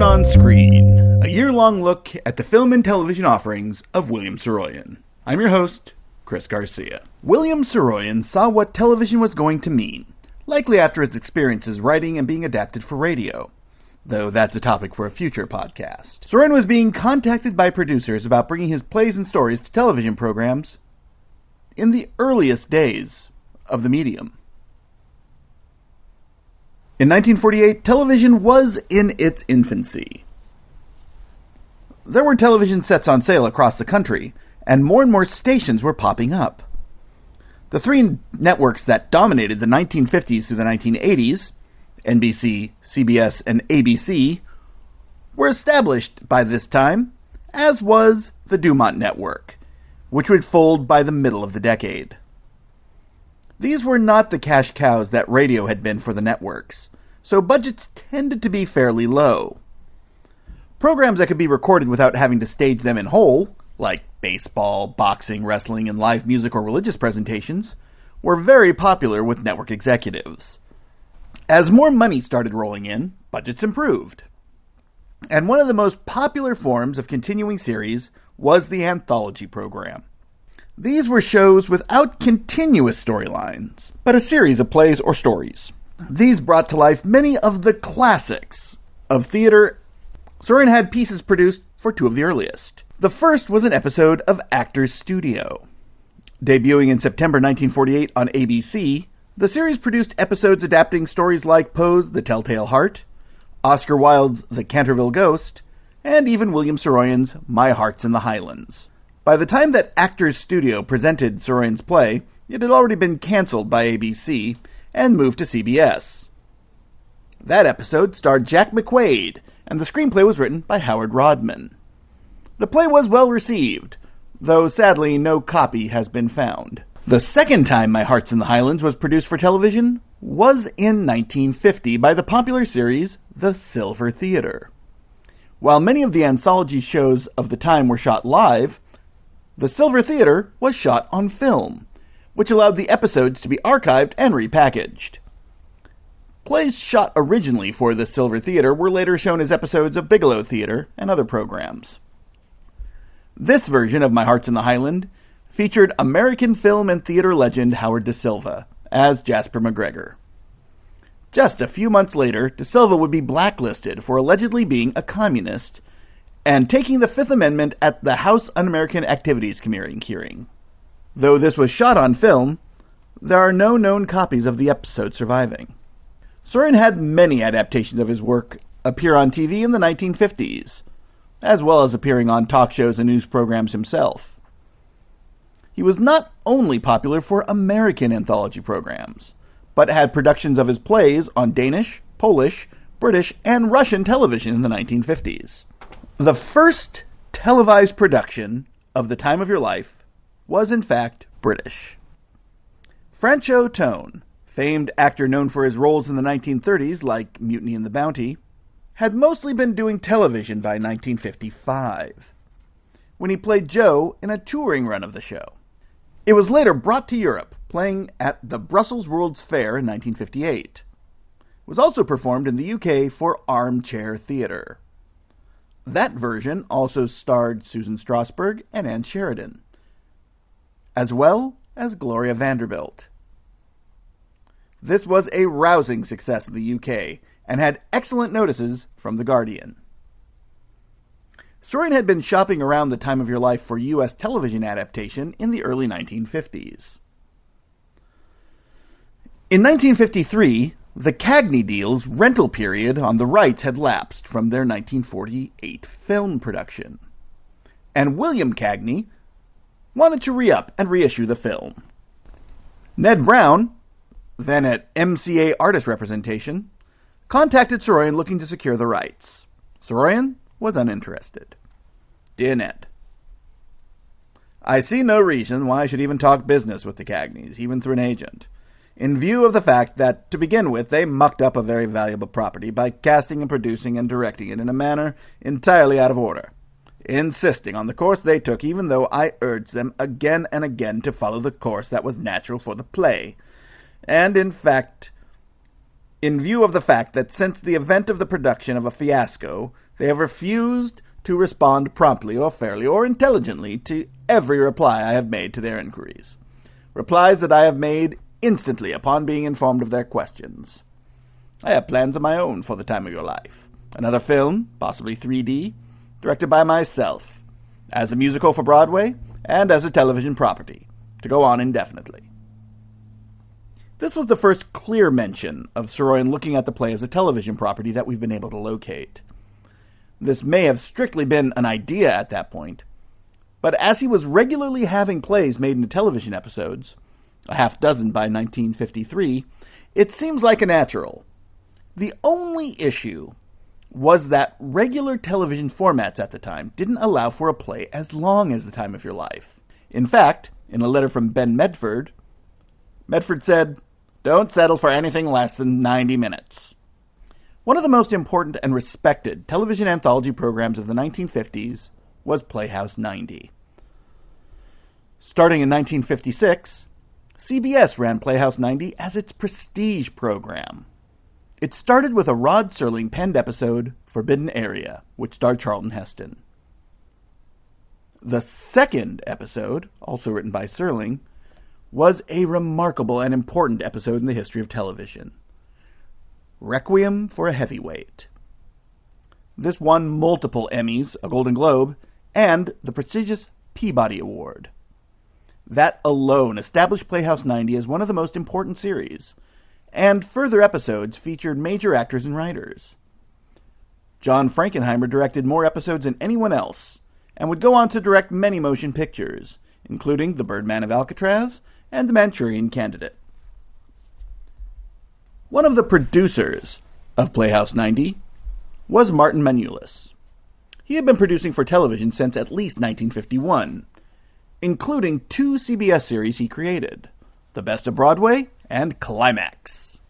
Television on Screen, a year-long look at the film and television offerings of William Saroyan. I'm your host, Chris Garcia. William Saroyan saw what television was going to mean, likely after his experiences writing and being adapted for radio, though that's a topic for a future podcast. Saroyan was being contacted by producers about bringing his plays and stories to television programs in the earliest days of the medium. In 1948, television was in its infancy. There were television sets on sale across the country, and more stations were popping up. The three networks that dominated the 1950s through the 1980s, NBC, CBS, and ABC, were established by this time, as was the Dumont Network, which would fold by the middle of the decade. These were not the cash cows that radio had been for the networks, so budgets tended to be fairly low. Programs that could be recorded without having to stage them in whole, like baseball, boxing, wrestling, and live music or religious presentations, were very popular with network executives. As more money started rolling in, budgets improved. And one of the most popular forms of continuing series was the anthology program. These were shows without continuous storylines, but a series of plays or stories. These brought to life many of the classics of theater. Saroyan had pieces produced for two of the earliest. The first was an episode of Actors Studio. Debuting in September 1948 on ABC, the series produced episodes adapting stories like Poe's The Telltale Heart, Oscar Wilde's The Canterville Ghost, and even William Saroyan's My Heart's in the Highlands. By the time that Actors Studio presented Saroyan's play, it had already been canceled by ABC and moved to CBS. That episode starred Jack McQuaid, and the screenplay was written by Howard Rodman. The play was well received, though sadly no copy has been found. The second time My Heart's in the Highlands was produced for television was in 1950 by the popular series The Silver Theater. While many of the anthology shows of the time were shot live, The Silver Theater was shot on film, which allowed the episodes to be archived and repackaged. Plays shot originally for the Silver Theater were later shown as episodes of Bigelow Theater and other programs. This version of My Heart's in the Highland featured American film and theater legend Howard Da Silva as Jasper McGregor. Just a few months later, Da Silva would be blacklisted for allegedly being a communist and taking the Fifth Amendment at the House Un-American Activities Committee hearing. Though this was shot on film, there are no known copies of the episode surviving. Saroyan had many adaptations of his work appear on TV in the 1950s, as well as appearing on talk shows and news programs himself. He was not only popular for American anthology programs, but had productions of his plays on Danish, Polish, British, and Russian television in the 1950s. The first televised production of The Time of Your Life was in fact British. Franchot Tone, famed actor known for his roles in the 1930s like Mutiny and the Bounty, had mostly been doing television by 1955, when he played Joe in a touring run of the show. It was later brought to Europe, playing at the Brussels World's Fair in 1958. It was also performed in the UK for Armchair Theatre. That version also starred Susan Strasberg and Ann Sheridan, as well as Gloria Vanderbilt. This was a rousing success in the UK, and had excellent notices from The Guardian. Saroyan had been shopping around The Time of Your Life for U.S. television adaptation in the early 1950s. In 1953, the Cagney deal's rental period on the rights had lapsed from their 1948 film production, and William Cagney wanted to re-up and reissue the film. Ned Brown, then at MCA Artist Representation, contacted Saroyan looking to secure the rights. Saroyan was uninterested. Dear Ned, I see no reason why I should even talk business with the Cagneys, even through an agent, in view of the fact that, to begin with, they mucked up a very valuable property by casting and producing and directing it in a manner entirely out of order, insisting on the course they took, even though I urged them again and again to follow the course that was natural for the play, and, in fact, in view of the fact that since the event of the production of a fiasco, They have refused to respond promptly or fairly or intelligently to every reply I have made to their inquiries. Replies that I have made instantly upon being informed of their questions. I have plans of my own for the time of your life. Another film, possibly 3D, directed by myself, as a musical for Broadway and as a television property, to go on indefinitely. This was the first clear mention of Saroyan looking at the play as a television property that we've been able to locate. This may have strictly been an idea at that point, but as he was regularly having plays made into television episodes, a half dozen by 1953, it seems like a natural. The only issue was that regular television formats at the time didn't allow for a play as long as The Time of Your Life. In fact, in a letter from Ben Medford, Medford said, "Don't settle for anything less than 90 minutes. One of the most important and respected television anthology programs of the 1950s was Playhouse 90. Starting in 1956, CBS ran Playhouse 90 as its prestige program. It started with a Rod Serling penned episode, Forbidden Area, which starred Charlton Heston. The second episode, also written by Serling, was a remarkable and important episode in the history of television. Requiem for a Heavyweight. This won multiple Emmys, a Golden Globe, and the prestigious Peabody Award. That alone established Playhouse 90 as one of the most important series, and further episodes featured major actors and writers. John Frankenheimer directed more episodes than anyone else, and would go on to direct many motion pictures, including The Birdman of Alcatraz and The Manchurian Candidate. One of the producers of Playhouse 90 was Martin Manulis. He had been producing for television since at least 1951, including two CBS series he created, The Best of Broadway and Climax.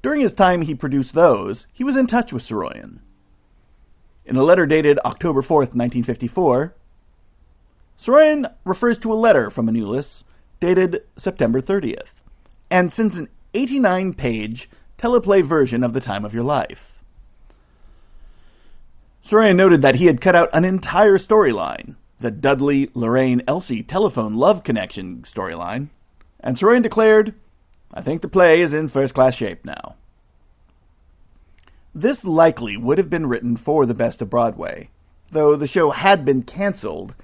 During his time he produced those, he was in touch with Saroyan. In a letter dated October 4th, 1954, Saroyan refers to a letter from Manulis dated September 30th, and sends an 89-page teleplay version of The Time of Your Life. Saroyan noted that he had cut out an entire storyline, the Dudley, Lorraine, Elsie telephone love connection storyline, and Saroyan declared, "I think the play is in first-class shape now." This likely would have been written for The Best of Broadway, though the show had been canceled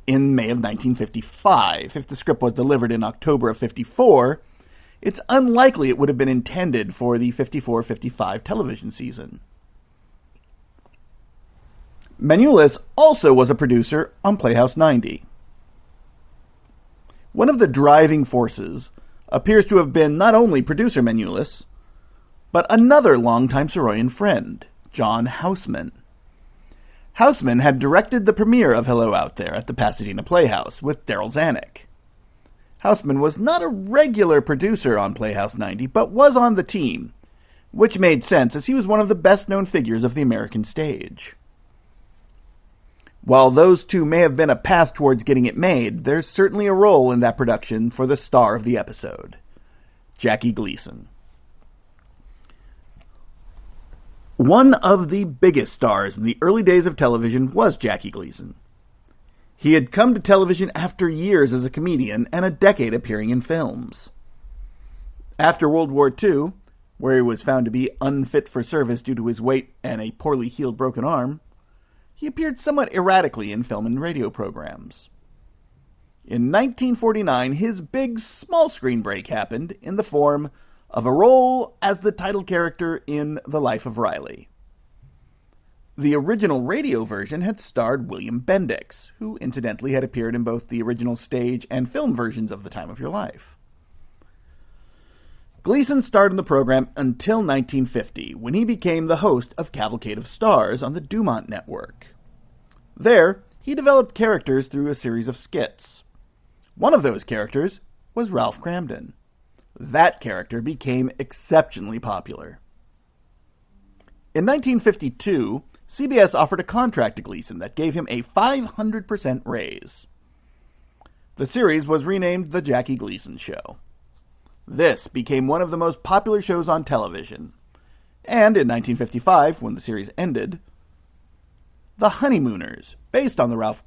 in May of 1955. If the script was delivered in October of 54, it's unlikely it would have been intended for the 54-55 television season. Manulis also was a producer on Playhouse 90. One of the driving forces appears to have been not only producer Manulis, but another longtime Saroyan friend, John Houseman. Houseman had directed the premiere of Hello Out There at the Pasadena Playhouse with Darryl Zanuck. Houseman was not a regular producer on Playhouse 90, but was on the team, which made sense as he was one of the best-known figures of the American stage. While those two may have been a path towards getting it made, there's certainly a role in that production for the star of the episode, Jackie Gleason. One of the biggest stars in the early days of television was Jackie Gleason. He had come to television after years as a comedian and a decade appearing in films. After World War II, where he was found to be unfit for service due to his weight and a poorly healed broken arm, he appeared somewhat erratically in film and radio programs. In 1949, his big small-screen break happened in the form of a role as the title character in The Life of Riley. The original radio version had starred William Bendix, who incidentally had appeared in both the original stage and film versions of The Time of Your Life. Gleason starred in the program until 1950, when he became the host of Cavalcade of Stars on the Dumont Network. There, he developed characters through a series of skits. One of those characters was Ralph Cramden. That character became exceptionally popular. In 1952, CBS offered a contract to Gleason that gave him a 500% raise. The series was renamed The Jackie Gleason Show. This became one of the most popular shows on television, and in 1955, when the series ended, The Honeymooners, based on the Ralph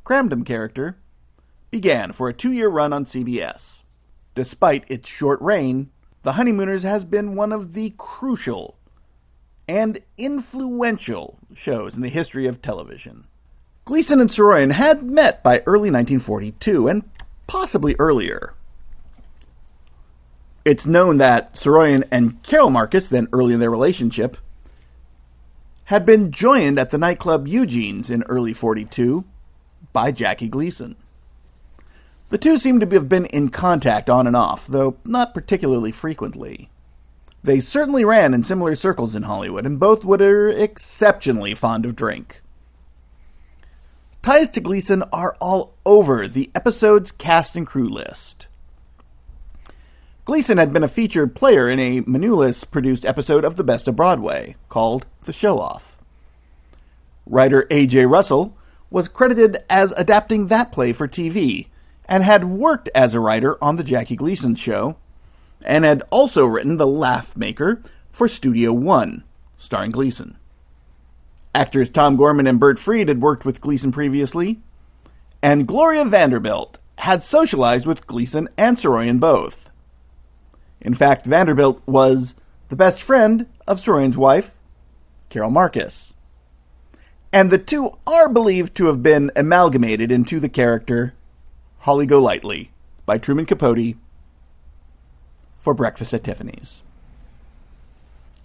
Cramden character, began for a 2-year run on CBS. Despite its short reign, The Honeymooners has been one of the crucial and influential shows in the history of television. Gleason and Saroyan had met by early 1942, and possibly earlier. It's known that Saroyan and Carol Marcus, then early in their relationship, had been joined at the nightclub Eugene's in early 42 by Jackie Gleason. The two seem to have been in contact on and off, though not particularly frequently. They certainly ran in similar circles in Hollywood, and both were exceptionally fond of drink. Ties to Gleason are all over the episode's cast and crew list. Gleason had been a featured player in a Menoulis-produced episode of The Best of Broadway, called The Show-Off. Writer A.J. Russell was credited as adapting that play for TV, and had worked as a writer on The Jackie Gleason Show, and had also written The Laugh Maker for Studio One, starring Gleason. Actors Tom Gorman and Bert Freed had worked with Gleason previously, and Gloria Vanderbilt had socialized with Gleason and Saroyan both. In fact, Vanderbilt was the best friend of Saroyan's wife, Carol Marcus. And the two are believed to have been amalgamated into the character Holly Golightly by Truman Capote for Breakfast at Tiffany's.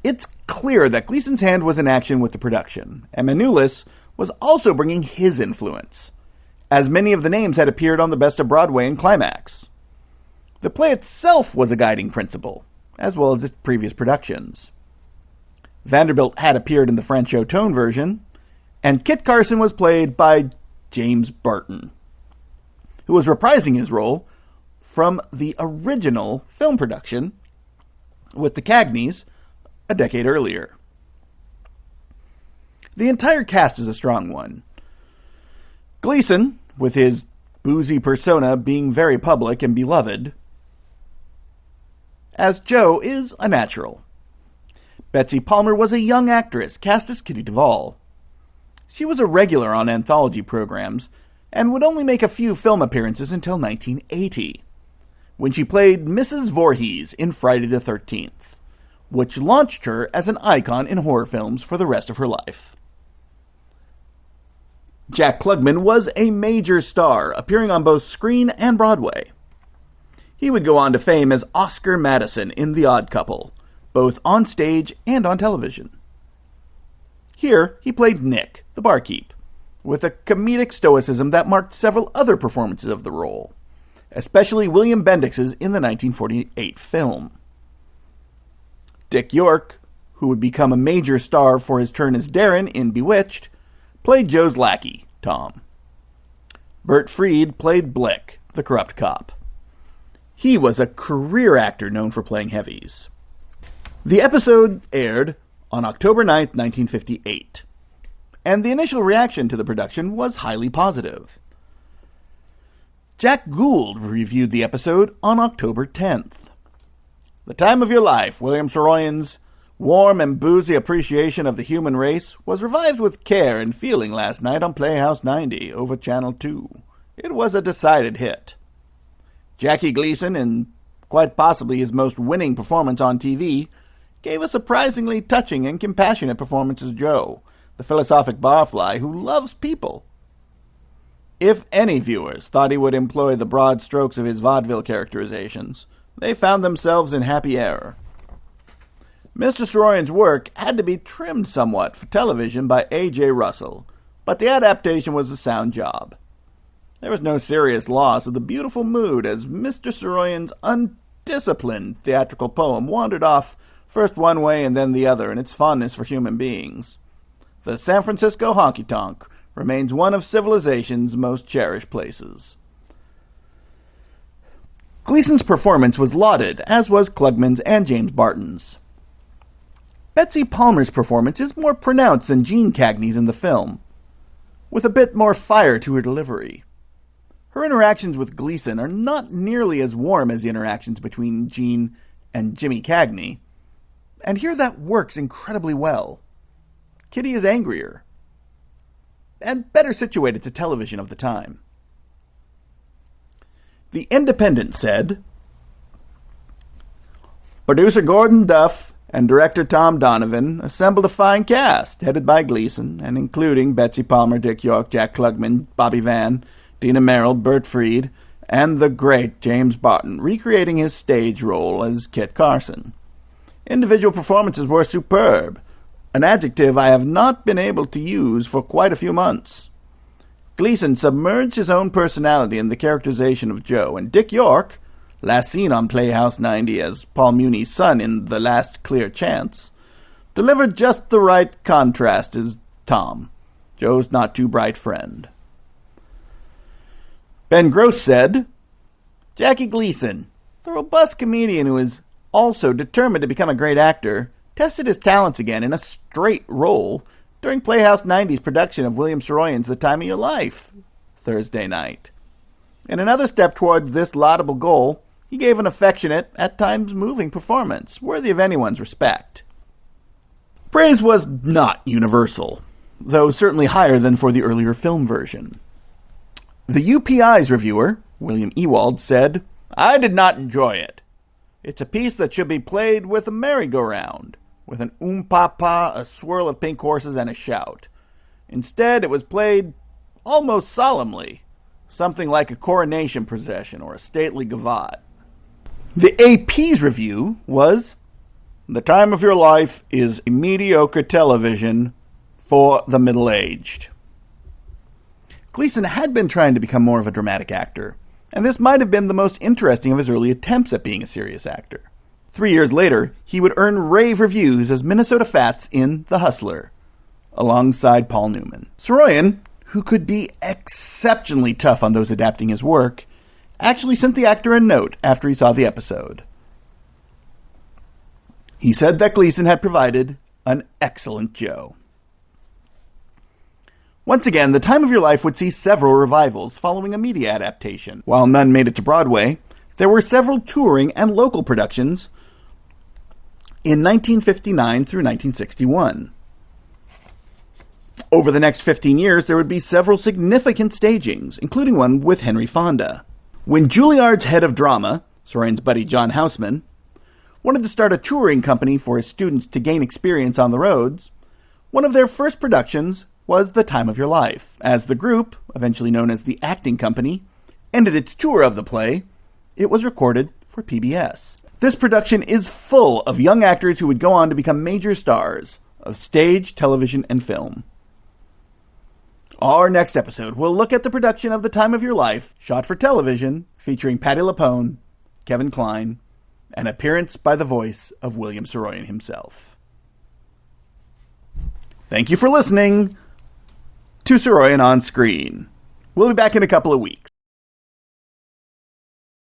It's clear that Gleason's hand was in action with the production, and Menoulis was also bringing his influence, as many of the names had appeared on The Best of Broadway and Climax. The play itself was a guiding principle, as well as its previous productions. Vanderbilt had appeared in the French Otone version, and Kit Carson was played by James Barton, who was reprising his role from the original film production with the Cagneys a decade earlier. The entire cast is a strong one. Gleason, with his boozy persona being very public and beloved, as Joe, is a natural. Betsy Palmer was a young actress cast as Kitty Duvall. She was a regular on anthology programs and would only make a few film appearances until 1980, when she played Mrs. Voorhees in Friday the 13th, which launched her as an icon in horror films for the rest of her life. Jack Klugman was a major star, appearing on both screen and Broadway. He would go on to fame as Oscar Madison in The Odd Couple, both on stage and on television. Here, he played Nick, the barkeep, with a comedic stoicism that marked several other performances of the role, especially William Bendix's in the 1948 film. Dick York, who would become a major star for his turn as Darren in Bewitched, played Joe's lackey, Tom. Bert Freed played Blick, the corrupt cop. He was a career actor known for playing heavies. The episode aired on October 9th, 1958, and the initial reaction to the production was highly positive. Jack Gould reviewed the episode on October 10th. The time of your life, William Saroyan's warm and boozy appreciation of the human race was revived with care and feeling last night on Playhouse 90 over Channel 2. It was a decided hit. Jackie Gleason, in quite possibly his most winning performance on TV, gave a surprisingly touching and compassionate performance as Joe, the philosophic barfly who loves people. If any viewers thought he would employ the broad strokes of his vaudeville characterizations, they found themselves in happy error. Mr. Saroyan's work had to be trimmed somewhat for television by A.J. Russell, but the adaptation was a sound job. There was no serious loss of the beautiful mood as Mr. Saroyan's undisciplined theatrical poem wandered off first one way and then the other in its fondness for human beings. The San Francisco honky-tonk remains one of civilization's most cherished places. Gleason's performance was lauded, as was Klugman's and James Barton's. Betsy Palmer's performance is more pronounced than Gene Cagney's in the film, with a bit more fire to her delivery. Her interactions with Gleason are not nearly as warm as the interactions between Gene and Jimmy Cagney, and here that works incredibly well. Kitty is angrier, and better situated to television of the time. The Independent said, "Producer Gordon Duff and director Tom Donovan assembled a fine cast, headed by Gleason, and including Betsy Palmer, Dick York, Jack Klugman, Bobby Van, Dina Merrill, Bert Freed, and the great James Barton, recreating his stage role as Kit Carson. Individual performances were superb, an adjective I have not been able to use for quite a few months. Gleason submerged his own personality in the characterization of Joe, and Dick York, last seen on Playhouse 90 as Paul Muni's son in The Last Clear Chance, delivered just the right contrast as Tom, Joe's not-too-bright friend." Ben Gross said, "Jackie Gleason, the robust comedian who is also determined to become a great actor, tested his talents again in a straight role during Playhouse 90's production of William Saroyan's The Time of Your Life, Thursday night. In another step toward this laudable goal, he gave an affectionate, at times moving performance, worthy of anyone's respect." Praise was not universal, though certainly higher than for the earlier film version. The UPI's reviewer, William Ewald, said, "I did not enjoy it. It's a piece that should be played with a merry-go-round, with an pa, a swirl of pink horses, and a shout. Instead, it was played almost solemnly, something like a coronation procession or a stately gavotte." The AP's review was, "The Time of Your Life is mediocre television for the middle-aged." Gleason had been trying to become more of a dramatic actor, and this might have been the most interesting of his early attempts at being a serious actor. 3 years later, he would earn rave reviews as Minnesota Fats in The Hustler, alongside Paul Newman. Saroyan, who could be exceptionally tough on those adapting his work, actually sent the actor a note after he saw the episode. He said that Gleason had provided an excellent Joe. Once again, The Time of Your Life would see several revivals following a media adaptation. While none made it to Broadway, there were several touring and local productions in 1959 through 1961. Over the next 15 years, there would be several significant stagings, including one with Henry Fonda. When Juilliard's head of drama, Saroyan's buddy John Houseman, wanted to start a touring company for his students to gain experience on the roads, one of their first productions was The Time of Your Life. As the group, eventually known as the Acting Company, ended its tour of the play, it was recorded for PBS. This production is full of young actors who would go on to become major stars of stage, television, and film. Our next episode will look at the production of The Time of Your Life, shot for television, featuring Patti LuPone, Kevin Kline, an appearance by the voice of William Saroyan himself. Thank you for listening to Saroyan on Screen. We'll be back in a couple of weeks.